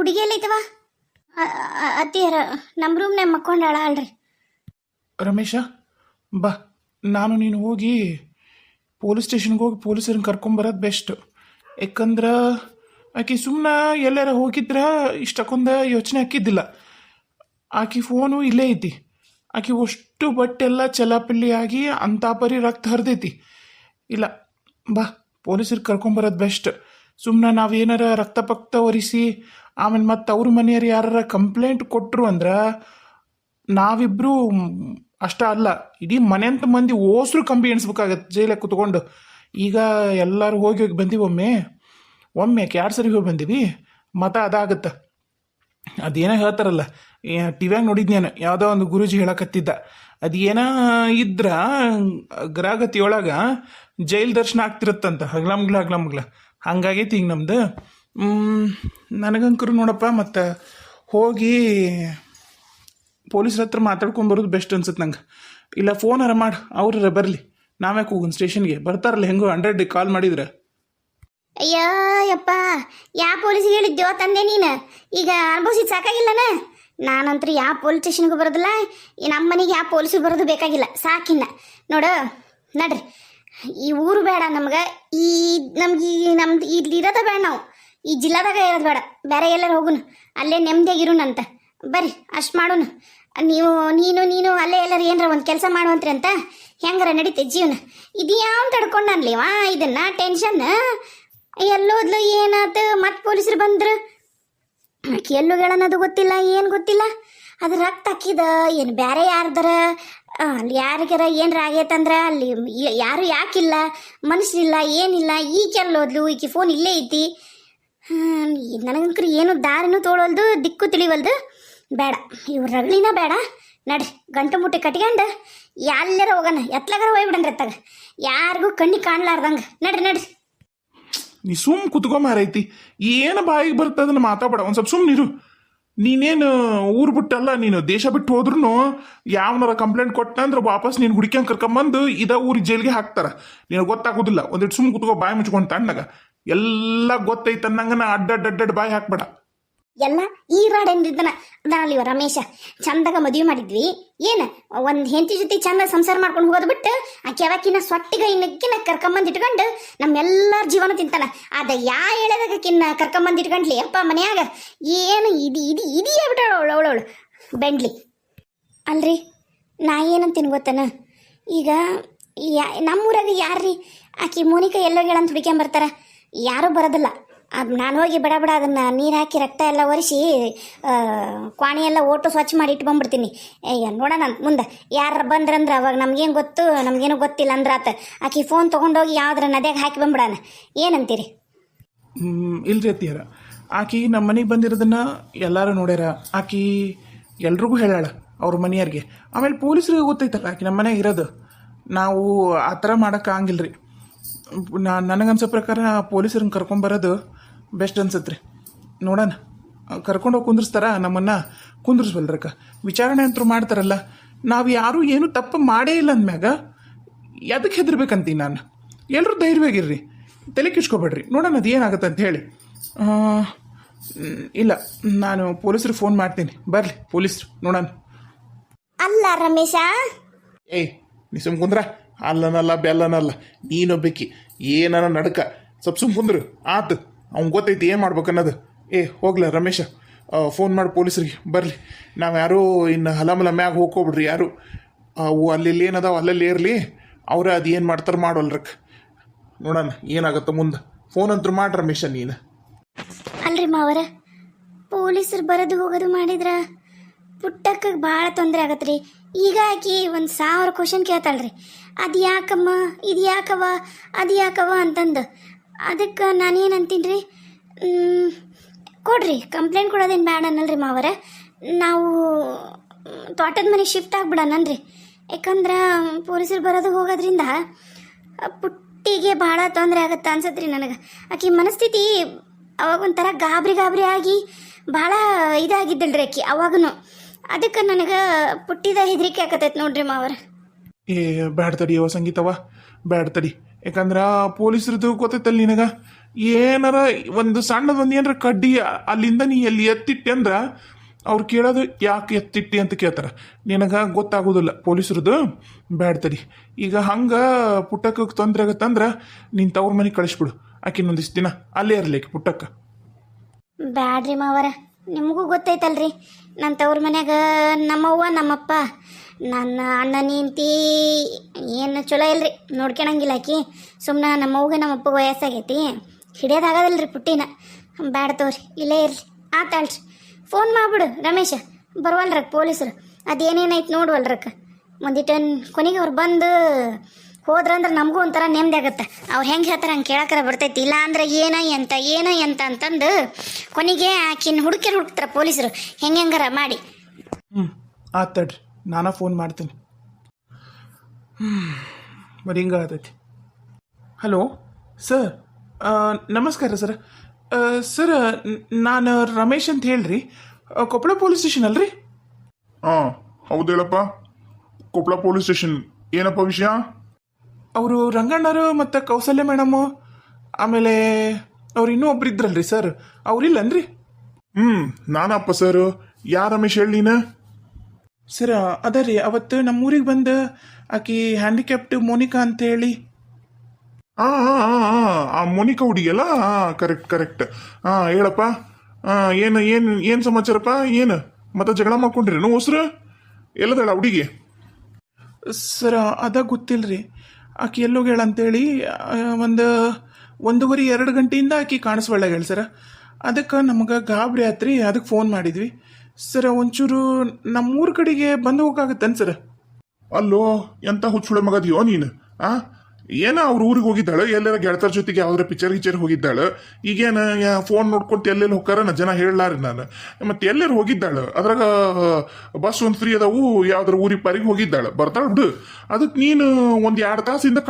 ಹುಡುಗಿ ಎಲ್ಲೈತವ? ಅತ್ತಿಯರ ನಮ್ಮ ರೂಮ್ನಾಗ ಮಕ್ಕೊಂಡಾಳ ಅಲ್ರಿ. ರಮೇಶ ಬಾ, ನಾನು ನೀನು ಹೋಗಿ ಪೊಲೀಸ್ ಸ್ಟೇಷನ್ಗೆ ಹೋಗಿ ಪೊಲೀಸರನ್ನ ಕರ್ಕೊಂಬರೋದು ಬೆಸ್ಟ್. ಯಾಕಂದ್ರೆ ಆಕೆ ಸುಮ್ಮನೆ ಎಲ್ಲಾರ ಹೋಗಿದ್ರೆ ಇಷ್ಟಕ್ಕೊಂದು ಯೋಚನೆ ಹಾಕಿದ್ದಿಲ್ಲ. ಆಕೆ ಫೋನು ಇಲ್ಲೇ ಐತಿ. ಆಕೆ ಅಷ್ಟು ಬಟ್ಟೆಲ್ಲ ಚಲಾಪಿಲ್ಲಿ ಆಗಿ ಅಂಥ ಪರಿ ರಕ್ತ ಹರಿದೈತಿ. ಇಲ್ಲ ಬಾ, ಪೊಲೀಸರಿಗೆ ಕರ್ಕೊಂಬರೋದು ಬೆಸ್ಟ್. ಸುಮ್ಮನೆ ನಾವೇನಾರ ರಕ್ತ ಪಕ್ತ ಒರೆಸಿ ಆಮೇಲೆ ಮತ್ತೆ ಅವ್ರ ಮನೆಯವ್ರು ಯಾರ ಕಂಪ್ಲೇಂಟ್ ಕೊಟ್ಟರು ಅಂದ್ರೆ ನಾವಿಬ್ಬರು ಅಷ್ಟ ಅಲ್ಲ, ಇಡೀ ಮನೆಯಂತ ಮಂದಿ ಓಸ್ರು ಕಂಬಿ ಎಣಿಸ್ಬೇಕಾಗತ್ತೆ ಜೈಲಾಗ ಕುತ್ಕೊಂಡು. ಈಗ ಎಲ್ಲರೂ ಹೋಗಿ ಹೋಗಿ ಬಂದೀವಿ. ಒಮ್ಮೆ 2 ಸರಿ ಹೋಗಿ ಬಂದೀವಿ. ಮತ ಅದಾಗತ್ತೆ. ಅದೇನೋ ಹೇಳ್ತಾರಲ್ಲ, ಟಿವ್ಯಾಗ ನೋಡಿದ್ನೇನು, ಯಾವುದೋ ಒಂದು ಗುರೂಜಿ ಹೇಳಕತ್ತಿದ್ದ, ಅದೇನ ಇದ್ರ ಗ್ರಹಗತಿಯೊಳಗೆ ಜೈಲ್ ದರ್ಶನ ಆಗ್ತಿರತ್ತಂತ ಹಗ್ಲಮ್ಗ್ಲ. ಹಂಗಾಗೈತಿ ಈಗ ನಮ್ದು. ನನಗಂಕರು ನೋಡಪ್ಪ, ಮತ್ತು ಹೋಗಿ ಪೊಲೀಸ್ರ ಹತ್ರ ಮಾತಾಡ್ಕೊಂಬರೋದು ಬೆಸ್ಟ್ ಅನ್ಸುತ್ತೆ ನಂಗೆ. ಇಲ್ಲ ಫೋನಾರ ಮಾಡಿ ಅವ್ರ ಬರಲಿ, ನಾವ್ಯಾಕೆ ಹೋಗೋಣ ಸ್ಟೇಷನ್ಗೆ? ಬರ್ತಾರಲ್ಲ ಹೆಂಗೋ 100 ಕಾಲ್ ಮಾಡಿದ್ರೆ. ಅಯ್ಯೋ ಯಪ್ಪ, ಯಾವ ಪೊಲೀಸಿಗೆ ಹೇಳಿದ್ಯೋ ತಂದೆ ನೀನು? ಈಗ ಅನುಭವಿಸಿದ ಸಾಕಾಗಿಲ್ಲನ? ನಾನಂತೂ ಯಾವ ಪೊಲೀಸ್ ಸ್ಟೇಷನ್ಗೂ ಬರೋದಿಲ್ಲ. ನಮ್ಮ ಮನೆಗೆ ಯಾವ ಪೊಲೀಸರು ಬರೋದು ಬೇಕಾಗಿಲ್ಲ, ಸಾಕಿನ್ನ. ನೋಡು ನಡ್ರಿ, ಈ ಊರು ಬೇಡ ನಮ್ಗೆ, ನಮ್ದು ಇಲ್ಲಿ ಇರೋದ ಬೇಡ. ನಾವು ಈ ಜಿಲ್ಲಾದಾಗ ಇರೋದು ಬೇಡ, ಬೇರೆ ಎಲ್ಲರೂ ಹೋಗುನು, ಅಲ್ಲೇ ನೆಮ್ಮದಿಯಾಗಿರೋಣಂತ. ಬರ್ರಿ ಅಷ್ಟು ಮಾಡೋನು. ನೀನು ಅಲ್ಲೇ ಎಲ್ಲರೂ ಏನಾರ ಒಂದು ಕೆಲಸ ಮಾಡುವಂತ್ರಿ ಅಂತ ಹೆಂಗಾರ ನಡೀತೆ ಜೀವನ. ಇದು ಯಾವ ತಡ್ಕೊಂಡನ್ಲಿವಾ ಇದನ್ನ ಟೆನ್ಷನ್? ಎಲ್ಲೋದ್ಲು ಏನಾಯ್ತು? ಮತ್ತೆ ಪೊಲೀಸರು ಬಂದ್ರು, ಎಲ್ಲೋಗಳನ್ನೋದು ಗೊತ್ತಿಲ್ಲ, ಏನು ಗೊತ್ತಿಲ್ಲ. ಅದು ರಕ್ತ ಹಾಕಿದ ಏನು ಬೇರೆ ಯಾರ್ದಾರ ಅಲ್ಲಿ ಯಾರಿಗಾರ ಏನಾರ ಆಗೈತಂದ್ರೆ ಅಲ್ಲಿ ಯಾರು ಯಾಕಿಲ್ಲ, ಮನುಷ್ಯರಿಲ್ಲ, ಏನಿಲ್ಲ. ಈಕೆಲ್ಲೋದ್ಲು, ಈಕೆ ಫೋನ್ ಇಲ್ಲೇ ಐತಿ. ನನಗಂಕ್ರಿ ಏನು ದಾರಿನೂ ತೋಳವಲ್ದು, ದಿಕ್ಕು ತಿಳಿವಲ್ದು. ಬೇಡ, ಇವ್ರ ರಗಳಿನ ಬೇಡ. ನಡ್ರಿ, ಗಂಟು ಮುಟ್ಟಿ ಕಟ್ಕೊಂಡು ಎಲ್ಲಾರ ಹೋಗೋಣ, ಎತ್ಲಾಗಾರ ಹೋಗ್ಬಿಡನ್ರಿ ಅತ್ತಾಗ, ಯಾರಿಗೂ ಕಣ್ಣಿಗೆ ಕಾಣ್ಲಾರ್ದಂಗೆ. ನಡ್ರಿ. ನೀ ಸುಮ್ ಕುತ್ಕೊಂಬಾರೈತಿ, ಏನು ಬಾಯಿಗೆ ಬರ್ತದನ್ನ ಮಾತಾಡಬೇಡ. ಒಂದು ಸ್ವಲ್ಪ ಸುಮ್ಮನಿರು. ನೀನೇನು ಊರು ಬಿಟ್ಟಲ್ಲ, ನೀನು ದೇಶ ಬಿಟ್ಟು ಹೋದ್ರೂ ಯಾವನಾರ ಕಂಪ್ಲೇಂಟ್ ಕೊಟ್ಟಂದ್ರೆ ವಾಪಸ್ ನೀನು ಹುಡುಕ್ಯಂಗೆ ಕರ್ಕೊಂಬಂದು ಊರಿಗೆ ಜೈಲಿಗೆ ಹಾಕ್ತಾರ. ನಿನಗೆ ಗೊತ್ತಾಗೋದಿಲ್ಲ. ಒಂದಿಟ್ಟು ಸುಮ್ ಕುತ್ಕೋ, ಬಾಯಿ ಮುಚ್ಕೊಂಡು ತಣ್ಣಗ. ಎಲ್ಲ ಗೊತ್ತೈತೆ ಅನ್ನಂಗನ ಅಡ್ಡಡ್ಡಡ್ಡಡ್ ಬಾಯಿ ಹಾಕ್ಬೇಡ. ಎಲ್ಲ ಈ ರಾಡ್ ಏನಿದ್ದನ ಅದಾನಲ್ಲಿವ ರಮೇಶ. ಚಂದಾಗ ಮದುವೆ ಮಾಡಿದ್ವಿ, ಏನು ಒಂದು ಹೆಂಡತಿ ಜೊತೆ ಚಂದ ಸಂಸಾರ ಮಾಡ್ಕೊಂಡು ಹೋಗೋದು ಬಿಟ್ಟು ಆಕೆ ಯಾವಕ್ಕಿನ್ನ ಸೊಟ್ಟಿಗೆ ಇನ್ನಕ್ಕಿನ್ನ ಕರ್ಕೊಂಬಂದು ಇಟ್ಕೊಂಡು ನಮ್ಮೆಲ್ಲರ ಜೀವನ ತಿಂತಾನ. ಅದ ಹೇಳೋದಕ್ಕಿನ್ನ ಕರ್ಕೊಂಬಂದು ಇಟ್ಕೊಂಡ್ಲಿ ಅಪ್ಪ ಮನ್ಯಾಗ. ಏನು ಇದೀಯ ಅವಳವಳು ಬೆಂಡ್ಲಿ ಅಲ್ರಿ. ನಾ ಏನಂತೀನಿ ಗೊತ್ತನ, ಈಗ ನಮ್ಮೂರಾಗ ಯಾರ್ರಿ ಆಕೆ ಮೋನಿಕಾ ಎಲ್ಲೋಗಳಂತ ಹುಡುಕ್ಯಾಂಬರ್ತಾರ? ಯಾರೂ ಬರೋದಿಲ್ಲ. ಅದು ನಾನು ಹೋಗಿ ಬಡ ಅದನ್ನು ನೀರು ಹಾಕಿ ರಕ್ತ ಎಲ್ಲ ಒರೆಸಿ ಕ್ವಾಣಿ ಎಲ್ಲ ಓಟು ಸ್ವಚ್ಛ ಮಾಡಿ ಇಟ್ಕೊಂಡ್ಬಿಡ್ತೀನಿ. ನೋಡೋಣ ಮುಂದೆ ಯಾರು ಬಂದ್ರಂದ್ರೆ ಅವಾಗ ನಮ್ಗೇನು ಗೊತ್ತು, ನಮಗೇನು ಗೊತ್ತಿಲ್ಲ ಅಂದ್ರೆ ಆತ ಆಕೆ ಫೋನ್ ತೊಗೊಂಡೋಗಿ ಯಾವ್ದಾರ ನದಿಯಾಗ ಹಾಕಿ ಬಂದ್ಬಿಡೋಣ. ಏನಂತೀರಿ? ಇಲ್ರಿ ಅತ್ತಿಯಾರ, ಆಕಿ ನಮ್ಮ ಮನೆಗೆ ಬಂದಿರೋದನ್ನ ಎಲ್ಲರೂ ನೋಡ್ಯಾರ. ಆಕಿ ಎಲ್ರಿಗೂ ಹೇಳಾಳ ಅವ್ರ ಮನೆಯವ್ರಿಗೆ. ಆಮೇಲೆ ಪೊಲೀಸ್ರಿಗೆ ಗೊತ್ತೈತಲ್ಲ ಆಕಿ ನಮ್ಮ ಮನೆಯಾಗ ಇರೋದು. ನಾವು ಆ ಥರ ಮಾಡೋಕ್ಕಾಗಿಲ್ರಿ. ನನಗನ್ಸೋ ಪ್ರಕಾರ ಪೊಲೀಸರನ್ನ ಕರ್ಕೊಂಬರೋದು ಬೆಸ್ಟ್ ಅನ್ಸತ್ತೆ ರೀ. ನೋಡೋಣ, ಕರ್ಕೊಂಡೋಗಿ ಕುಂದ್ರಿಸ್ತಾರ ನಮ್ಮನ್ನು, ಕುಂದ್ರಿಸ್ಬಲ್ರಕ್ಕ. ವಿಚಾರಣೆ ಅಂತೂ ಮಾಡ್ತಾರಲ್ಲ. ನಾವು ಯಾರೂ ಏನೂ ತಪ್ಪು ಮಾಡೇ ಇಲ್ಲ ಅಂದಮ್ಯಾಗ ಎದಕ್ಕೆ ಹೆದರ್ಬೇಕಂತೀನಿ ನಾನು. ಎಲ್ಲರೂ ಧೈರ್ಯವಾಗಿರ್ರಿ, ತಲೆ ಕಿಚ್ಕೊಬೇಡ್ರಿ. ನೋಡೋಣ ಅದು ಏನಾಗುತ್ತೆ ಅಂತ ಹೇಳಿ. ಇಲ್ಲ, ನಾನು ಪೊಲೀಸ್ರಿಗೆ ಫೋನ್ ಮಾಡ್ತೀನಿ, ಬರಲಿ ಪೊಲೀಸ್ರು, ನೋಡೋಣ. ಅಲ್ಲ ರಮೇಶ, ಏಯ್ ನೀ ಸುಮ್ ಕುಂದ್ರ. ಅಲ್ಲನಲ್ಲ ಬೆಲ್ಲನಲ್ಲ, ನೀನೊಬ್ಬಕಿ ಏನಾರ ನಡ್ಕ. ಸ್ವಲ್ಪ ಸುಮ್ ಕುಂದ್ರು ಆತು. ಅವ್ನು ಗೊತ್ತೈತಿ ಏನು ಮಾಡ್ಬೇಕನ್ನೋದು. ಹೋಗ್ಲ ರಮೇಶ, ಫೋನ್ ಮಾಡಿ ಪೊಲೀಸ್ರಿಗೆ ಬರಲಿ. ನಾವು ಯಾರೂ ಇನ್ನು ಹಲಮಲ ಮ್ಯಾಗ ಹೋಗ್ಕೊಬಿಡ್ರಿ ಯಾರು. ಅವು ಅಲ್ಲಿ ಏನದಾವ ಅಲ್ಲಲ್ಲಿ ಇರಲಿ. ಅವ್ರ ಅದು ಏನು ಮಾಡ್ತಾರೆ ಮಾಡೋಲ್ರಕ್ಕೆ. ನೋಡೋಣ ಏನಾಗತ್ತ ಮುಂದೆ. ಫೋನ್ ಅಂತೂ ಮಾಡಿ ರಮೇಶ ನೀನು. ಅಲ್ರಿ ಮಾವರ, ಪೊಲೀಸರು ಬರೋದು ಹೋಗೋದು ಮಾಡಿದ್ರ ಪುಟ್ಟಕ್ಕೆ ಭಾಳ ತೊಂದರೆ ಆಗತ್ತೆ ರೀ. ಈಗ ಆಕಿ 1000 ಕ್ವಶನ್ ಕೇಳ್ತಾಳ್ರಿ. ಅದು ಯಾಕಮ್ಮ, ಇದು ಯಾಕವ, ಅದು ಯಾಕವ ಅಂತಂದು. ಅದಕ್ಕೆ ನಾನೇನಂತೀನಿ ರೀ, ಕೊಡ್ರಿ ಕಂಪ್ಲೇಂಟ್ ಕೊಡೋದೇನು ಬೇಡ ಅನ್ನಲ್ರಿ ಮಾವರ. ನಾವು ತೋಟದ ಮನೆಗೆ ಶಿಫ್ಟ್ ಆಗ್ಬಿಡೋಣನ್ರಿ. ಯಾಕಂದ್ರೆ ಪೊಲೀಸರು ಬರೋದು ಹೋಗೋದ್ರಿಂದ ಪುಟ್ಟಿಗೆ ಭಾಳ ತೊಂದರೆ ಆಗತ್ತೆ ಅನ್ಸತ್ತೆ ರೀ ನನಗೆ. ಆಕಿ ಮನಸ್ಥಿತಿ ಅವಾಗ ಒಂಥರ ಗಾಬರಿ ಆಗಿ ಭಾಳ ಇದಾಗಿದ್ದಲ್ರಿ ಆಕಿ ಅವಾಗೂ. ಅದಕ್ಕೆ ನನಗೆ ಪುಟ್ಟಿದ ಹೆದರಿಕೆ ಆಕತೈತೆ ನೋಡ್ರಿ ಮಾವರ. ಬ್ಯಾಡ ತಡಿ ಸಂಗೀತವ, ಬ್ಯಾಡ ತಡಿ. ಯಾಕಂದ್ರೆ ಪೊಲೀಸ್ರದ್ದು ಗೊತ್ತೈತಲ್ಲ ನಿನಗ, ಏನಾರ ಒಂದು ಸಣ್ಣದೊಂದು ಏನಾರ ಕಡ್ಡಿ ಅಲ್ಲಿಂದ ನೀ ಎಲ್ಲಿ ಎತ್ತಿಟ್ಟೆ ಅಂದ್ರೆ ಅವ್ರು ಕೇಳೋದು ಯಾಕೆ ಎತ್ತಿಟ್ಟಿ ಅಂತ ಕೇಳ್ತಾರೆ. ನಿನಗೆ ಗೊತ್ತಾಗೋದಿಲ್ಲ ಪೊಲೀಸ್ರದ್ದು. ಬ್ಯಾಡ್ ತಡಿ. ಈಗ ಹಂಗೆ ಪುಟ್ಟಕ್ಕೆ ತೊಂದರೆ ಆಗತ್ತಂದ್ರೆ ನೀನು ತವ್ರ ಮನೆಗೆ ಕಳಿಸ್ಬಿಡು. ಆಕಿನ್ನೊಂದಿಷ್ಟು ದಿನ ಅಲ್ಲೇ ಇರಲಿಕ್ಕೆ ಪುಟ್ಟಕ್ಕೆ. ಬ್ಯಾಡ್ರಿ ಮಾವರ, ನಿಮಗೂ ಗೊತ್ತೈತಲ್ರಿ ನನ್ನ ತವ್ರ ಮನ್ಯಾಗ ನಮ್ಮವ್ವ ನಮ್ಮಪ್ಪ ನನ್ನ ಅಣ್ಣ ನಿಂತಿ ಏನು ಚಲೋ ಇಲ್ರಿ, ನೋಡ್ಕೊಳಂಗಿಲ್ಲ ಆಕಿ. ಸುಮ್ಮನೆ ನಮ್ಮವ್ಗೆ ನಮ್ಮಪ್ಪಗೆ ವಯಸ್ಸಾಗೈತಿ, ಹಿಡಿಯೋದಾಗದಲ್ರಿ ಪುಟ್ಟಿನ. ಬ್ಯಾಡ ತೋರಿ, ಇಲ್ಲೇ ಇರ್ರಿ. ಆತಾಳ್ರಿ, ಫೋನ್ ಮಾಡ್ಬಿಡು ರಮೇಶ. ಬರುವಲ್ರಕ್ಕ ಪೊಲೀಸರು, ಅದೇನೇನೈತೆ ನೋಡುವಲ್ರಕ್ಕ. ಒಂದಿಟ್ಟು ಕೊನೆಗೆ ಅವ್ರು ಬಂದು ಹೋದ್ರಂದ್ರೆ ನಮಗೂ ಒಂಥರ ನೆಮ್ಮದಿ ಆಗತ್ತೆ. ಅವ್ರು ಹೆಂಗೆ ಹೇಳ್ತಾರೆ ಹಂಗೆ ಕೇಳಕ್ಕಾರ ಬರ್ತೈತಿ. ಇಲ್ಲ ಅಂದ್ರೆ ಏನೋ ಎಂತ ಅಂತಂದು ಕೊನೆಗೆ ಆಕಿನ ಹುಡುಕ್ತಾರೆ ಪೊಲೀಸರು ಹೆಂಗಾರ ಮಾಡಿ. ಆತಡ್ರಿ, ನಾನಾ ಫೋನ್ ಮಾಡ್ತೀನಿ. ಬರೀ ಹಿಂಗ ಆತೈತಿ. ಹಲೋ ಸರ್, ನಮಸ್ಕಾರ ಸರ್. ಸರ್, ನಾನು ರಮೇಶ್ ಅಂತ ಹೇಳ್ರಿ, ಕೊಪ್ಪಳ ಪೊಲೀಸ್ ಸ್ಟೇಷನ್ ಅಲ್ರಿ? ಹಾಂ ಹೌದು ಹೇಳಪ್ಪ. Koppal police station. ಏನಪ್ಪ ವಿಷಯ? ಅವರು ರಂಗಣ್ಣರು ಮತ್ತು ಕೌಸಲ್ಯ ಮೇಡಮು, ಆಮೇಲೆ ಅವ್ರು ಇನ್ನೂ ಒಬ್ರು ಇದ್ರಲ್ರಿ ಸರ್, ಅವ್ರಿಲ್ಲನ್ರಿ? ನಾನಪ್ಪ ಸರ್. ಯಾರ ರಮೇಶ್ ಹೇಳಿ ನೀನು? ಸರ್ ಅದ ರೀ, ಅವತ್ತು ನಮ್ಮೂರಿಗೆ ಬಂದು ಆಕಿ ಹ್ಯಾಂಡಿಕ್ಯಾಪ್ಟ್ ಮೋನಿಕಾ ಅಂತ ಹೇಳಿ. ಆ ಮೋನಿಕಾ ಹುಡುಗಿಯಲ್ಲ? ಕರೆಕ್ಟ್. ಹೇಳಪ್ಪ. ಏನು ಏನು ಏನು ಸಮಾಚಾರಪ್ಪ? ಏನು ಮತ್ತೆ ಜಗಳ ಮಾಡ್ಕೊಂಡ್ರಿ ಹೊಸ್ರು? ಎಲ್ಲದಳ ಹುಡುಗಿ? ಸರ್ ಅದ ಗೊತ್ತಿಲ್ಲರಿ, ಆಕಿ ಎಲ್ಲೋಗ್ಯಾಳ ಅಂತೇಳಿ ಒಂದೂವರೆ 2 ಗಂಟೆಯಿಂದ ಆಕಿ ಕಾಣಿಸ್ಬಳ್ಳಾಗ್ಯಾಳ ಸರ. ಅದಕ್ಕೆ ನಮಗೆ ಗಾಬರಿ ಆತ್ರಿ, ಅದಕ್ಕೆ ಫೋನ್ ಮಾಡಿದ್ವಿ ಸರ. ಒಂಚೂರು ನಮ್ಮೂರ ಕಡೆಗೆ ಬಂದು ಹೋಗಾಗತ್ತನ್ ಸರ್? ಅಲ್ಲೋ, ಎಂತ ಹುಚ್ಚುಳ ಮಗದಿಯೋ ನೀನು. ಏನ ಅವ್ರ ಊರಿಗೆ ಹೋಗಿದ್ದಾಳೆ, ಎಲ್ಲರ ಗೆಳತರ ಜೊತೆಗೆ ಯಾವ್ದಾರ ಪಿಕ್ಚರ್ ಹೋಗಿದ್ದಾಳೆ. ಈಗೇನ ಫೋನ್ ನೋಡ್ಕೊಂತ ಎಲ್ಲೆಲ್ಲಿ ಹೋಗ್ತಾರ ಜನ ಹೇಳಲಾರಿ ನಾನು. ಮತ್ತೆ ಎಲ್ಲರೂ ಹೋಗಿದ್ದಾಳೆ, ಅದ್ರಾಗ ಬಸ್ ಒಂದು ಫ್ರೀ ಅದಾವು, ಯಾವ್ದಾರ ಊರಿಗೆ ಪಾರಿಗೆ ಹೋಗಿದ್ದಾಳೆ, ಬರ್ತಾಳೆ ಬಿಡು. ಅದಕ್ಕೆ ನೀನು ಒಂದು 2 ತಾಸಿಂದ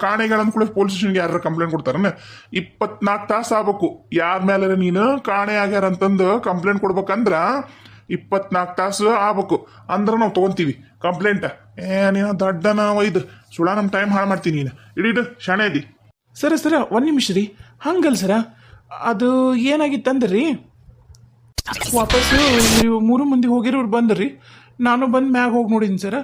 ಕಾಣೆಗಳನ್ನ ಕೂಡ ಪೊಲೀಸ್ ಸ್ಟೇಷನ್ಗೆ ಯಾರು ಕಂಪ್ಲೇಂಟ್ ಕೊಡ್ತಾರನ? 24 ತಾಸು ಆಗ್ಬೇಕು. ಯಾರ ಮೇಲೆ ನೀನು ಕಾಣೆ ಆಗ್ಯಾರ ಅಂತಂದು ಕಂಪ್ಲೇಂಟ್ ಕೊಡ್ಬೇಕಂದ್ರ 24 ತಾಸು ಆಗ್ಬೇಕು. ಅಂದ್ರೆ ನಾವು ತೊಗೊಂತೀವಿ ಕಂಪ್ಲೇಂಟ್. ನೀನು ದೊಡ್ಡನ ಒಯ್ದು ಸುಳ ನಮ್ಮ ಟೈಮ್ ಹಾಳು ಮಾಡ್ತೀನಿ. ನೀನು ಇಡೀ ಶಾಣೆ ಇದ್ದಿ. ಸರ 1 ನಿಮಿಷ ರೀ. ಹಂಗಲ್ಲ ಸರ, ಅದು ಏನಾಗಿತ್ತಂದ್ರಿ, ವಾಪಸ್ಸು ನೀವು 3 ಮಂದಿ ಹೋಗಿರೋರು ಬಂದ್ರಿ. ನಾನು ಬಂದು ಮ್ಯಾಗ ಹೋಗಿ ನೋಡಿದ್ದೀನಿ ಸರ.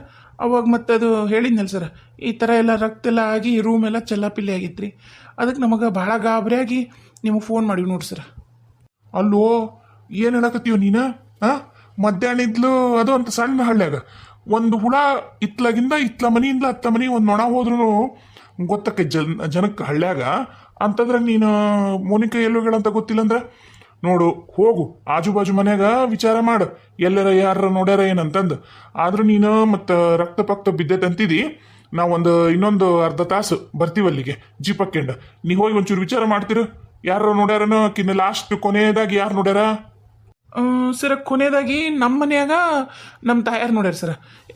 ಅವಾಗ ಮತ್ತೆ ಅದು ಹೇಳಿದ್ನಲ್ಲ ಸರ, ಈ ಥರ ಎಲ್ಲ ರಕ್ತ ಎಲ್ಲ ಆಗಿ ರೂಮ್ ಎಲ್ಲ ಚೆಲ್ಲಾಪಿಲ್ಲಿ ಆಗಿತ್ತು ರೀ. ಅದಕ್ಕೆ ನಮಗೆ ಭಾಳ ಗಾಬರಿಯಾಗಿ ನಿಮಗೆ ಫೋನ್ ಮಾಡಿವಿ ನೋಡಿ ಸರ. ಅಲ್ಲೋ, ಏನು ಹೇಳಕತ್ತೀವ ನೀನು? ಮಧ್ಯಾಹ್ನ ಇದ್ಲು ಅದು ಅಂತ ಸಣ್ಣ ಹಳ್ಳ್ಯಾಗ ಒಂದು ಹುಳ ಇತ್ಲ ಮನಿಯಿಂದ ಹತ್ತ ಮನಿ ಒಂದು ನೊಣ ಹೋದ್ರು ಗೊತ್ತಕ್ಕೆ ಜನಕ್ಕೆ ಹಳ್ಳ್ಯಾಗ. ಅಂತಂದ್ರೆ ನೀನು ಮೋನಿಕಾ ಎಲ್ಲೋಗಳಂತ ಗೊತ್ತಿಲ್ಲ ಅಂದ್ರೆ ನೋಡು, ಹೋಗು ಆಜು ಬಾಜು ಮನ್ಯಾಗ ವಿಚಾರ ಮಾಡು, ಎಲ್ಲರ ಯಾರ ನೋಡ್ಯಾರ ಏನಂತಂದು. ಆದ್ರೂ ನೀನು ಮತ್ತು ರಕ್ತ ಪಕ್ತ ಬಿದ್ದೈತೆ ಅಂತಿದಿ. ನಾವೊಂದು ಇನ್ನೊಂದು ಅರ್ಧ ತಾಸು ಬರ್ತೀವಿ ಅಲ್ಲಿಗೆ ಜೀಪ್ ಹಾಕ್ಯಂಡು. ನೀ ಹೋಗಿ ಒಂಚೂರು ವಿಚಾರ ಮಾಡ್ತೀರ, ಯಾರು ನೋಡ್ಯಾರನೋ ಕಿನ್ನ ಲಾಸ್ಟ್ ಕೊನೆಯದಾಗಿ ಯಾರು ನೋಡ್ಯಾರ? ಸರ ಕೊನೆಯದಾಗಿ ನಮ್ಮ ಮನ್ಯಾಗ ನಮ್ಮ ತಾಯಾರು ನೋಡ್ಯಾರ ಸರ.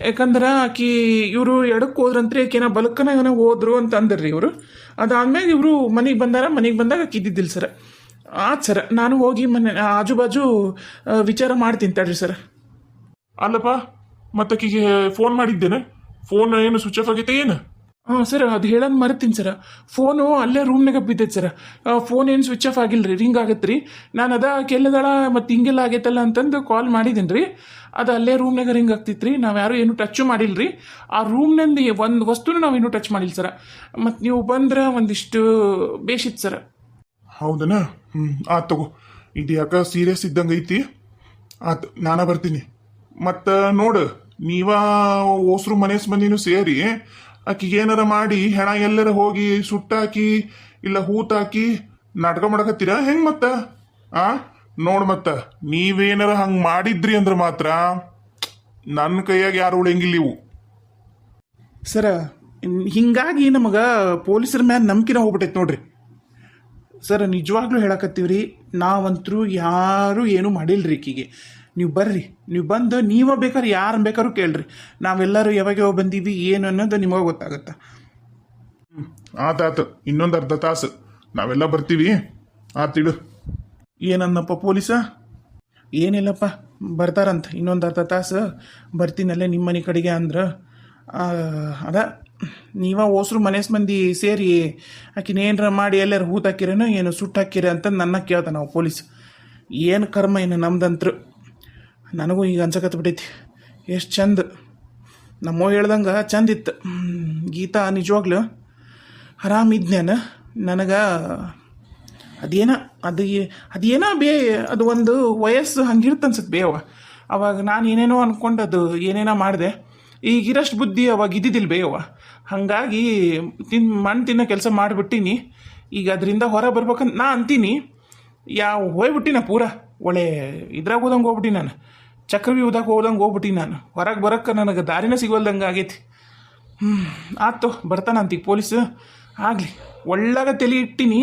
ಯಾಕಂದ್ರೆ ಆಕಿ ಇವರು ಎಡಕ್ಕೆ ಹೋದ್ರಂತ್ರಿ, ಆಕಿನ ಬಲಕ್ಕನ ಏನೋ ಹೋದ್ರು ಅಂತ ಅಂದ್ರಿ ಇವರು. ಅದಾದ್ಮೇಲೆ ಇವರು ಮನೆಗೆ ಬಂದಾಗ ಆಕಿ ಇದ್ದಿದ್ದಿಲ್ಲ ಸರ. ಆಯ್ತು ಸರ, ನಾನು ಹೋಗಿ ಮನೆ ಆಜು ಬಾಜು ವಿಚಾರ ಮಾಡ್ತೀನಿ ತಡ್ರಿ ಸರ. ಅಲ್ಲಪ್ಪ, ಮತ್ತಕ್ಕಿಗೆ ಫೋನ್ ಮಾಡಿದ್ದೇನೆ, ಫೋನ್ ಏನು ಸ್ವಿಚ್ ಆಫ್ ಆಗೈತೆ ಏನು? ಸರ್ ಅದು ಹೇಳೋದು ಮರ್ತೀನಿ ಸರ. ಫೋನು ಅಲ್ಲೇ ರೂಮ್ನಾಗ ಬಿದ್ದೈತೆ ಸರ. ಫೋನ್ ಏನು ಸ್ವಿಚ್ ಆಫ್ ಆಗಿಲ್ಲ ರೀ, ರಿಂಗ್ ಆಗತ್ತೆ ರೀ. ನಾನು ಕೆಲ್ಲದಳ ಮತ್ತು ಹಿಂಗೆಲ್ಲ ಆಗೈತಲ್ಲ ಅಂತಂದು ಕಾಲ್ ಮಾಡಿದ್ದೀನಿ ರೀ. ಅದು ಅಲ್ಲೇ ರೂಮ್ನಾಗ ರಿಂಗ್ ಆಗ್ತಿತ್ತು ರೀ. ನಾವು ಯಾರು ಏನು ಟಚ್ಚು ಮಾಡಿಲ್ಲ ರೀ. ಆ ರೂಮ್ನಿಂದ ಒಂದು ವಸ್ತುನೂ ನಾವೇನು ಟಚ್ ಮಾಡಿಲ್ಲ ಸರ. ಮತ್ತು ನೀವು ಬಂದ್ರೆ ಒಂದಿಷ್ಟು ಬೇಷಿತ್ತು ಸರ. ಹೌದನ? ಆತು ತಗೋ. ಇದು ಯಾಕೆ ಸೀರಿಯಸ್ ಇದ್ದಂಗೆ ಐತಿ. ಆತು, ನಾನ ಬರ್ತೀನಿ. ಮತ್ತು ನೋಡು, ನೀವ ಓಸ್ರು ಮಂದಿನೂ ಸೇರಿ ಆಕಿಗೆ ಏನಾರ ಮಾಡಿ ಹೆಣ ಎಲ್ಲರ ಹೋಗಿ ಸುಟ್ಟಾಕಿ ಇಲ್ಲ ಹೂತಾಕಿ ನಾಟಕ ಮಾಡಕತ್ತೀರ ಹೆಂಗ್ ಮತ್ತ? ನೋಡ್ ಮತ್ತ ನೀವೇನಾರ ಹಂಗ್ ಮಾಡಿದ್ರಿ ಅಂದ್ರೆ ಮಾತ್ರ ನನ್ನ ಕೈಯಾಗ ಯಾರು ಉಳಿಯಂಗಿಲ್ಲ ಇವು. ಸರ ಹಿಂಗಾಗಿ ನಮಗೆ ಪೊಲೀಸರ ಮ್ಯಾಲ ನಂಬಿಕೆನ ಹೋಗ್ಬಿಟ್ಟೈತೆ ನೋಡ್ರಿ ಸರ್. ನಿಜವಾಗ್ಲೂ ಹೇಳಕತ್ತೀವ್ರಿ, ನಾವಂತರೂ ಯಾರು ಏನೂ ಮಾಡಿಲ್ರಿ ಈಕಿಗೆ. ನೀವು ಬರ್ರಿ, ನೀವು ಬಂದು ನೀವೇ ಬೇಕಾದ್ರೆ ಯಾರು ಬೇಕಾದ್ರೂ ಕೇಳ್ರಿ. ನಾವೆಲ್ಲರೂ ಯಾವಾಗ ಬಂದೀವಿ ಏನು ಅನ್ನೋದು ನಿಮಗೆ ಗೊತ್ತಾಗತ್ತೆ. ಆತಾತು, ಇನ್ನೊಂದು ಅರ್ಧ ತಾಸು ನಾವೆಲ್ಲ ಬರ್ತೀವಿ. ಆತಿಡು. ಏನನ್ನಪ್ಪ ಪೊಲೀಸ? ಏನಿಲ್ಲಪ್ಪ, ಬರ್ತಾರಂತ ಇನ್ನೊಂದು ಅರ್ಧ ತಾಸು ಬರ್ತೀನಲ್ಲೇ ನಿಮ್ಮ ಮನೆ ಕಡೆಗೆ ಅಂದ್ರೆ. ಅದ ನೀವ ಓಸ್ರು ಮನೇಸ್ ಮಂದಿ ಸೇರಿ ಆಕಿನೇನ್ರ ಮಾಡಿ ಎಲ್ಲಾರು ಹೂತ್ ಹಾಕಿರೇನೋ ಏನು ಸುಟ್ಟು ಹಾಕಿರ ಅಂತ ನನ್ನ ಕೇಳ್ದ ನಾವು ಪೊಲೀಸ್. ಏನು ಕರ್ಮ ಏನು ನಮ್ದಂತ್ರು. ನನಗೂ ಈಗ ಅನ್ಸಕತ್ ಬಿಟ್ಟೈತಿ. ಎಷ್ಟು ಚಂದ ನಮ್ಮೋ ಹೇಳ್ದಂಗೆ ಚಂದ ಇತ್ತು. ಗೀತಾ ನಿಜವಾಗ್ಲು ಆರಾಮಿದ್ನೇನ. ನನಗೆ ಅದೇನೋ ಅದು ಒಂದು ವಯಸ್ಸು ಹಂಗಿರುತ್ತೆ ಅನ್ಸುತ್ತೆ ಬೇವ. ಅವಾಗ ನಾನು ಏನೇನೋ ಅಂದ್ಕೊಂಡದು ಏನೇನೋ ಮಾಡಿದೆ. ಈಗಿರಷ್ಟು ಬುದ್ಧಿ ಅವಾಗ ಇದ್ದಿದ್ದಿಲ್ಲ ಬೇವ. ಹಾಗಾಗಿ ಮಣ್ಣು ತಿನ್ನೋ ಕೆಲಸ ಮಾಡಿಬಿಟ್ಟಿನಿ. ಈಗ ಅದರಿಂದ ಹೊರ ಬರ್ಬೇಕಂತ ನಾ ಅಂತೀನಿ. ಹೋಗ್ಬಿಟ್ಟಿನ ಪೂರ ಒಳ್ಳೆ ಇದ್ರಾಗ ಹೋದಂಗೆ ಹೋಗ್ಬಿಟ್ಟು ನಾನು ಚಕ್ರವ್ಯೂಹದಾಗ ಹೋದಂಗೆ ಹೋಗ್ಬಿಟ್ಟು ನಾನು ಹೊರಗೆ ಬರೋಕ್ಕೆ ನನಗೆ ದಾರಿನ ಸಿಗೋಲ್ದಂಗೆ ಆಗೈತಿ. ಆಯ್ತು ಬರ್ತಾನಂತೀಗ ಪೊಲೀಸು. ಆಗಲಿ ಒಳ್ಳಾಗ ತಲೆ ಇಟ್ಟಿನಿ.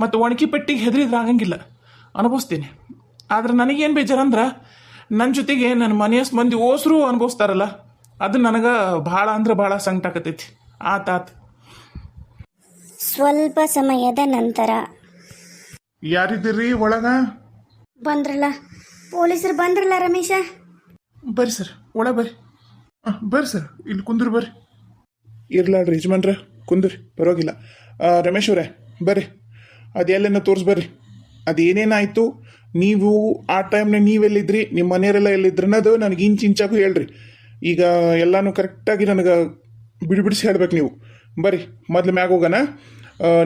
ಮತ್ತು ಒಣಕಿ ಪೆಟ್ಟಿಗೆ ಹೆದರಿದ್ರೆ ಆಗಂಗಿಲ್ಲ, ಅನುಭವಿಸ್ತೀನಿ. ಆದ್ರೆ ನನಗೇನು ಬೇಜಾರಂದ್ರೆ ನನ್ನ ಜೊತೆಗೆ ನನ್ನ ಮನೆಯ ಮಂದಿ ಓಸ್ರು ಅನುಭವಿಸ್ತಾರಲ್ಲ, ಅದು ನನಗೆ ಭಾಳ ಅಂದ್ರೆ ಭಾಳ ಸಂಕಟ ಆಕತೈತಿ. ಆತಾತು. ಸ್ವಲ್ಪ ಸಮಯದ ನಂತರ ಯಾರಿದ್ದೀರಿ ಒಳಗ? ಬಂದ್ರಲ್ಲ ಪೊಲೀಸರು ಬಂದ್ರಲ್ಲ ರಮೇಶ. ಬರ್ರಿ ಸರ್, ಒಳ ಬರ್ರಿ. ಬರ್ರಿ ಸರ್, ಇಲ್ಲಿ ಕುಂದ್ರಿ ಬರ್ರಿ. ಇರ್ಲಾಡ್ರಿ ಯಜಮಾನ್ರ, ಕುಂದ್ರಿ, ಪರವಾಗಿಲ್ಲ. ರಮೇಶ್ ಅವರೇ ಬರ್ರಿ, ಅದೆಲ್ಲೇನೋ ತೋರಿಸ್ಬರ್ರಿ. ಅದೇನೇನಾಯಿತು, ನೀವು ಆ ಟೈಮ್ನಾಗ ನೀವೆಲ್ಲಿದ್ರಿ, ನಿಮ್ಮ ಮನೆಯವರೆಲ್ಲ ಎಲ್ಲಿದ್ರಿ ಅನ್ನೋದು ನನಗೆ ಇಂಚಾಗೂ ಹೇಳ್ರಿ. ಈಗ ಎಲ್ಲನೂ ಕರೆಕ್ಟಾಗಿ ನನಗೆ ಬಿಡಿಸಿ ಹೇಳ್ಬೇಕು ನೀವು. ಬರ್ರಿ, ಮೊದಲು ಮ್ಯಾಗ ಹೋಗೋಣ.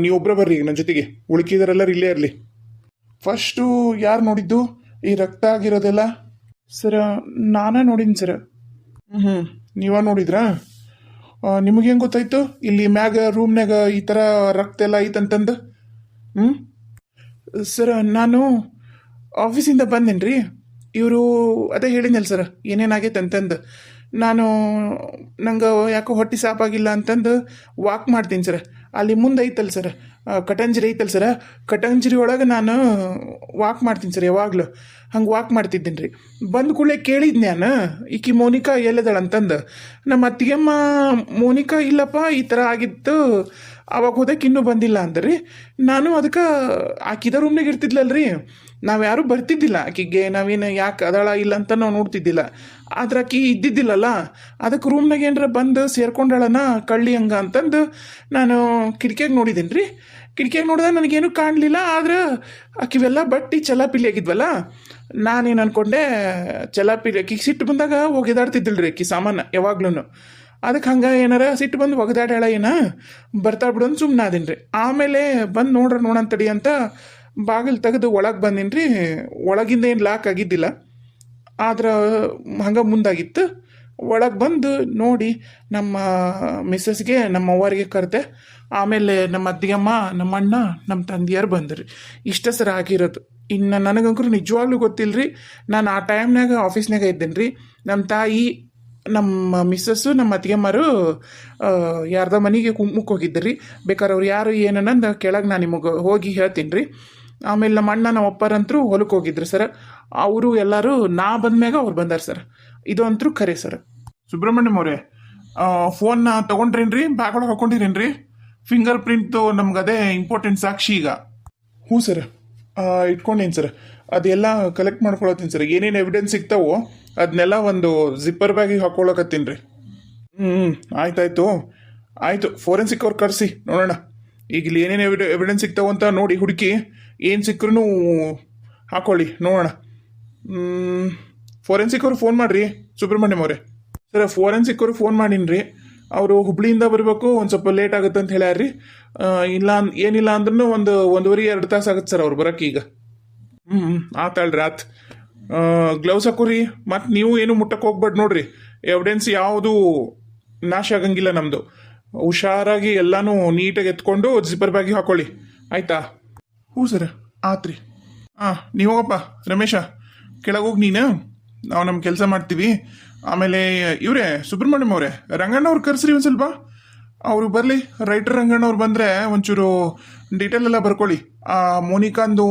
ನೀವೊಬ್ಬರೇ ಬರ್ರಿ ಈಗ ನನ್ನ ಜೊತೆಗೆ, ಉಳ್ಕಿದಾರೆಲ್ಲರೂ ಇಲ್ಲೇ ಇರಲಿ. ಫಸ್ಟು ಯಾರು ನೋಡಿದ್ದು ಈ ರಕ್ತ ಆಗಿರೋದೆಲ್ಲ? ಸರ ನಾನೇ ನೋಡಿನಿ ಸರ್. ನೀವ ನೋಡಿದ್ರಾ? ನಿಮಗೆ ಹೆಂಗೆ ಗೊತ್ತಾಯ್ತು ಇಲ್ಲಿ ಮ್ಯಾಗ ರೂಮ್ನಾಗ ಈ ಥರ ರಕ್ತ ಎಲ್ಲ ಐತಂತಂದು? ಸರ್ ನಾನು ಆಫೀಸಿಂದ ಬಂದೇನಿ ರೀ. ಇವರು ಅದೇ ಹೇಳಿದ್ನಲ್ಲ ಸರ್ ಏನೇನಾಗೈತೆ ಅಂತಂದು. ನಂಗೆ ಯಾಕೋ ಹೊಟ್ಟೆ ಸಾಪಾಗಿಲ್ಲ ಅಂತಂದು ವಾಕ್ ಮಾಡ್ತೀನಿ ಸರ್. ಅಲ್ಲಿ ಮುಂದೆ ಐತಲ್ಲ ಸರ್ ಕಟಂಜರಿ ಐತಲ್ಲ ಸರ್, ಕಟಂಜರಿ ಒಳಗೆ ನಾನು ವಾಕ್ ಮಾಡ್ತೀನಿ ಸರ್ ಯಾವಾಗಲೂ. ಹಂಗೆ ವಾಕ್ ಮಾಡ್ತಿದ್ದೀನಿ ರೀ. ಬಂದ ಕೂಡಲೇ ಕೇಳಿದ್ನಿ ನಾನು, ಈಕಿ ಮೋನಿಕಾ ಎಲ್ಲಿದ್ದಾಳ ಅಂತಂದು. ನಮ್ಮ ಅತ್ತಿಗೆಮ್ಮ ಮೋನಿಕಾ ಇಲ್ಲಪ್ಪ ಈ ಥರ ಆಗಿತ್ತು, ಅವಾಗ ಹೋದಕ್ಕೆ ಇನ್ನೂ ಬಂದಿಲ್ಲ ಅಂದ್ರಿ. ನಾನು ಅದಕ್ಕೆ ಆಕಿದ ರೂಮ್ನಾಗ ಇರ್ತಿದ್ಲಲ್ರಿ, ನಾವು ಯಾರೂ ಬರ್ತಿದ್ದಿಲ್ಲ ಆಕಿಗೆ. ನಾವೇನು ಯಾಕೆ ಅದಳ ಇಲ್ಲ ಅಂತ ನಾವು ನೋಡ್ತಿದ್ದಿಲ್ಲ. ಆದ್ರೆ ಆಕಿ ಇದ್ದಿದ್ದಿಲ್ಲಲ್ಲ, ಅದಕ್ಕೆ ರೂಮ್ನಾಗ ಏನರ ಬಂದು ಸೇರ್ಕೊಂಡಳನ ಕಳ್ಳಿ ಹಂಗ ಅಂತಂದು ನಾನು ಕಿಟಕಿಯಾಗ ನೋಡಿದ್ದೀನಿ ರೀ. ಕಿಟಕಿಯಾಗ ನೋಡಿದಾಗ ನನಗೇನು ಕಾಣಲಿಲ್ಲ. ಆದ್ರೆ ಆಕಿವೆಲ್ಲ ಬಟ್ಟಿ ಚಲಾಪಿಲಿ ಆಗಿದ್ವಲ್ಲ, ನಾನೇನು ಅಂದ್ಕೊಂಡೆ ಚಲಾಪಿಲಿ ಆಕಿಗೆ ಸಿಟ್ಟು ಬಂದಾಗ ಒಗೆದಾಡ್ತಿದ್ದಿಲ್ರಿ ಆಕಿ ಸಾಮಾನು ಯಾವಾಗ್ಲೂ. ಅದಕ್ಕೆ ಹಂಗೆ ಏನಾರ ಸಿಟ್ಟು ಬಂದು ಒಗದಾಡ್ಯಾಳ ಏನ ಬರ್ತಾ ಬಿಡೋದು ಸುಮ್ಮನೆ ಅದೀನಿ ರೀ. ಆಮೇಲೆ ಬಂದು ನೋಡಂತಡಿ ಅಂತ ಬಾಗಿಲು ತೆಗೆದು ಒಳಗೆ ಬಂದೀನಿ ರೀ. ಒಳಗಿಂದ ಏನು ಲಾಕ್ ಆಗಿದ್ದಿಲ್ಲ, ಆದ್ರೆ ಹಂಗೆ ಮುಂದಾಗಿತ್ತು. ಒಳಗೆ ಬಂದು ನೋಡಿ ನಮ್ಮ ಮಿಸ್ಸಸ್ಗೆ ನಮ್ಮ ಅವ್ವರಿಗೆ ಕರೆದೆ. ಆಮೇಲೆ ನಮ್ಮ ಅತ್ತಿಗೆಮ್ಮ, ನಮ್ಮ ಅಣ್ಣ, ನಮ್ಮ ತಂದೆಯರು ಬಂದ್ರಿ. ಇಷ್ಟ ಸರ್ ಆಗಿರೋದು. ಇನ್ನು ನನಗಂಕರು ನಿಜವಾಗ್ಲೂ ಗೊತ್ತಿಲ್ಲ ರೀ. ನಾನು ಆ ಟೈಮ್ನಾಗ ಆಫೀಸ್ನಾಗ ಇದ್ದೇನೆ ರೀ. ನಮ್ಮ ತಾಯಿ, ನಮ್ಮ ಮಿಸ್ಸಸ್ಸು, ನಮ್ಮ ಅತ್ತಿಗೆಮ್ಮರು ಯಾರ್ದ ಮನೆಗೆ ಕುಮ್ಮಕ್ಕೆ ಹೋಗಿದ್ದರು ರೀ. ಬೇಕಾದ್ರೆ ಅವ್ರು ಯಾರು ಏನನ್ನಂದು ಕೆಳಗೆ ನಾನು ನಿಮಗೆ ಹೋಗಿ ಹೇಳ್ತೀನಿ ರೀ. ಆಮೇಲೆ ನಮ್ಮ ಅಣ್ಣ, ನಮ್ಮ ಅಪ್ಪರಂತರೂ ಹೊಲಕ್ಕೆ ಹೋಗಿದ್ರು ಸರ್. ಅವರು ಎಲ್ಲರೂ ನಾ ಬಂದ್ಮ್ಯಾಗ ಅವ್ರು ಬಂದಾರ ಸರ್. ಇದು ಅಂತರೂ ಖರೆ ಸರ್. ಸುಬ್ರಹ್ಮಣ್ಯಂ ಅವರೇ, ಫೋನ್ನ ತೊಗೊಂಡ್ರೇನ್ರಿ? ಬ್ಯಾಗ್ ಒಳಗೆ ಹಾಕೊಂಡಿರೇನ್ರಿ? ಫಿಂಗರ್ ಪ್ರಿಂಟು ನಮ್ಗೆ ಅದೇ ಇಂಪಾರ್ಟೆಂಟ್ ಸಾಕ್ಷಿ ಈಗ. ಹ್ಞೂ ಸರ್, ಇಟ್ಕೊಂಡೇನು ಸರ್. ಅದೆಲ್ಲ ಕಲೆಕ್ಟ್ ಮಾಡ್ಕೊಳತ್ತೀನಿ ಸರ್. ಏನೇನು ಎವಿಡೆನ್ಸ್ ಸಿಗ್ತಾವೋ ಅದನ್ನೆಲ್ಲ ಒಂದು ಜಿಪ್ಪರ್ ಬ್ಯಾಗಿಗೆ ಹಾಕೊಳಕತ್ತೀನಿ ರೀ. ಆಯಿತು. ಫೋರೆನ್ಸಿಕ್ ಅವ್ರು ಕರೆಸಿ ನೋಡೋಣ. ಈಗ ಇಲ್ಲಿ ಏನೇನು ಎವಿಡೆನ್ಸ್ ಸಿಗ್ತಾವ ಅಂತ ನೋಡಿ ಹುಡುಕಿ, ಏನು ಸಿಕ್ಕರೂ ಹಾಕೊಳ್ಳಿ ನೋಡೋಣ. ಫೋರೆನ್ಸಿಕ್ ಅವ್ರು ಫೋನ್ ಮಾಡಿರಿ ಸುಬ್ರಹ್ಮಣ್ಯಂ ಅವರೇ. ಸರ್ ಫೋರೆನ್ಸಿಕ್ ಅವ್ರು ಫೋನ್ ಮಾಡೀನಿ ರೀ. ಅವರು ಹುಬ್ಳಿಯಿಂದ ಬರಬೇಕು, ಒಂದು ಸ್ವಲ್ಪ ಲೇಟ್ ಆಗುತ್ತೆ ಅಂತ ಹೇಳ್ಯಾರ್ರಿ. ಏನಿಲ್ಲ ಅಂದ್ರೂ ಒಂದೂವರೆ 2 ತಾಸು ಆಗುತ್ತೆ ಸರ್ ಅವ್ರು ಬರೋಕ್ಕೆ ಈಗ. ಆತಾಳ್ರಿ ಆತ್. ಗ್ಲೌಸ್ ಹಾಕೋರಿ. ಮತ್ತು ನೀವು ಏನು ಮುಟ್ಟಕ್ಕೆ ಹೋಗ್ಬೇಡಿ ನೋಡ್ರಿ. ಎವಿಡೆನ್ಸ್ ಯಾವುದು ನಾಶ ಆಗಂಗಿಲ್ಲ ನಮ್ಮದು. ಹುಷಾರಾಗಿ ಎಲ್ಲನೂ ನೀಟಾಗಿ ಎತ್ಕೊಂಡು ಜಿಪ್ಪರ್ ಬ್ಯಾಗಿಗೆ ಹಾಕೊಳ್ಳಿ, ಆಯ್ತಾ? ಹ್ಞೂ ಸರ್, ಆತ್ರಿ. ನೀವು ಹೋಗಪ್ಪ ರಮೇಶ, ಕೆಳಗೋಗಿ ನೀನು, ನಾವು ನಮ್ಮ ಕೆಲಸ ಮಾಡ್ತೀವಿ. ಆಮೇಲೆ ಇವರೇ ಸುಬ್ರಹ್ಮಣ್ಯಂ ಅವರೇ, ರಂಗಣ್ಣವ್ರು ಕರೆಸ್ರಿ ಒಂದು ಸ್ವಲ್ಪ. ಅವರು ಬರಲಿ, ರೈಟರ್ ರಂಗಣ್ಣವ್ರು ಬಂದರೆ ಒಂಚೂರು ಡೀಟೇಲ್ ಎಲ್ಲ ಬರ್ಕೊಳ್ಳಿ. ಮೋನಿಕಾಂದು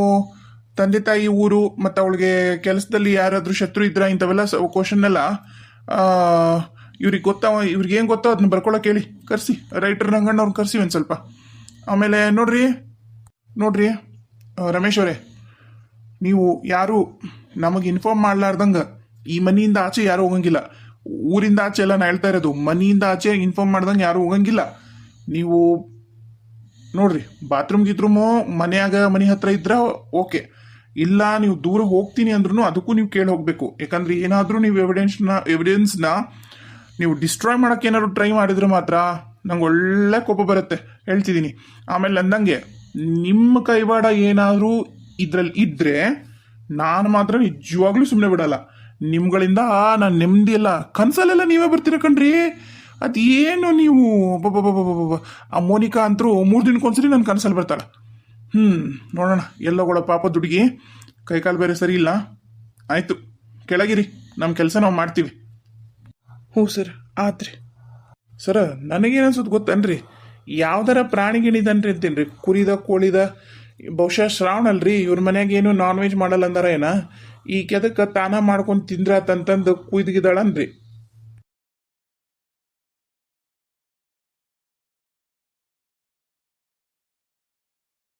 ತಂದೆ ತಾಯಿ ಊರು ಮತ್ತು ಅವಳಿಗೆ ಕೆಲಸದಲ್ಲಿ ಯಾರಾದರೂ ಶತ್ರು ಇದ್ರ ಇಂಥವೆಲ್ಲ ಕ್ವಶನ್ ಎಲ್ಲ ಇವ್ರಿಗೆ ಏನು ಗೊತ್ತೋ ಅದನ್ನ ಬರ್ಕೊಳಕ್ಕೆ ಹೇಳಿ. ಕರೆಸಿ, ರೈಟರ್ ರಂಗಣ್ಣವ್ರನ್ನ ಕರೆಸಿ ಒಂದು ಸ್ವಲ್ಪ. ಆಮೇಲೆ ನೋಡ್ರಿ ರಮೇಶ್ ಅವರೇ, ನೀವು ಯಾರು ನಮಗೆ ಇನ್ಫಾರ್ಮ್ ಮಾಡ್ಲಾರ್ದಂಗೆ ಈ ಮನೆಯಿಂದ ಆಚೆ ಯಾರು ಹೋಗಂಗಿಲ್ಲ. ಊರಿಂದ ಆಚೆ ಎಲ್ಲ ನಾ ಹೇಳ್ತಾ ಇರೋದು, ಮನೆಯಿಂದ ಆಚೆ ಇನ್ಫಾರ್ಮ್ ಮಾಡ್ದಂಗೆ ಯಾರು ಹೋಗಂಗಿಲ್ಲ. ನೀವು ನೋಡ್ರಿ, ಬಾತ್ರೂಮ್ ಗೀತ್ರೂಮು ಮನೆ ಹತ್ರ ಇದ್ರ ಓಕೆ, ಇಲ್ಲ ನೀವು ದೂರ ಹೋಗ್ತೀನಿ ಅಂದ್ರೂ ಅದಕ್ಕೂ ನೀವು ಕೇಳಿ ಹೋಗ್ಬೇಕು. ಯಾಕಂದ್ರೆ ಏನಾದರೂ ನೀವು ಎವಿಡೆನ್ಸ್ನ ನೀವು ಡಿಸ್ಟ್ರಾಯ್ ಮಾಡಕ್ಕೆ ಏನಾದ್ರು ಟ್ರೈ ಮಾಡಿದ್ರೆ ಮಾತ್ರ ನಂಗೆ ಒಳ್ಳೆ ಕೋಪ ಬರುತ್ತೆ, ಹೇಳ್ತಿದ್ದೀನಿ. ಆಮೇಲೆ ಅಂದಂಗೆ ನಿಮ್ಮ ಕೈವಾಡ ಏನಾದರೂ ಇದ್ರಲ್ಲಿ ಇದ್ರೆ ನಾನು ಮಾತ್ರ ನಿಜವಾಗ್ಲೂ ಸುಮ್ಮನೆ ಬಿಡಲ್ಲ. ನಿಮ್ಗಳಿಂದ ನಾನು ನೆಮ್ಮದಿ ಎಲ್ಲ ಕನ್ಸಲ್ಲೆಲ್ಲ ನೀವೇ ಬರ್ತೀರ ಕಣ್ರಿ. ಅದೇನು ನೀವು ಆ ಮೋನಿಕಾ ಅಂತರೂ 3 ದಿನಕ್ಕೊಂದ್ಸರಿ ನನ್ನ ಕನಸಲ್ಲಿ ಬರ್ತಾಳೆ. ನೋಡೋಣ, ಎಲ್ಲೋಗಳ ಪಾಪ ದುಡುಗಿ, ಕೈಕಾಲು ಬೇರೆ ಸರಿ ಇಲ್ಲ. ಆಯಿತು, ಕೆಳಗಿರಿ, ನಮ್ಮ ಕೆಲಸ ನಾವು ಮಾಡ್ತೀವಿ. ಹ್ಞೂ ಸರ್, ಆತ್ರಿ. ಸರ, ನನಗೇನನ್ಸುತ್ತೆ ಗೊತ್ತನ್ರಿ, ಯಾವ್ದಾರ ಪ್ರಾಣಿ ಗಿಣಿದನ್ರಿ ಅಂತೀನಿ ರೀ, ಕುರಿದ ಕೋಳಿದ. ಬಹುಶಃ ಶ್ರಾವಣ ಅಲ್ರಿ, ಇವ್ರ ಮನ್ಯಾಗ ಏನು ನಾನ್ ವೆಜ್ ಮಾಡಲ್ಲ ಅಂದಾರ ಏನ, ಈ ಕೆದಕ್ಕೆ ತಾನ ಮಾಡ್ಕೊಂಡು ತಿಂದ್ರಾತಂತಂದು ಕುಯ್ದಿಗಿದಾಳನ್ರಿ.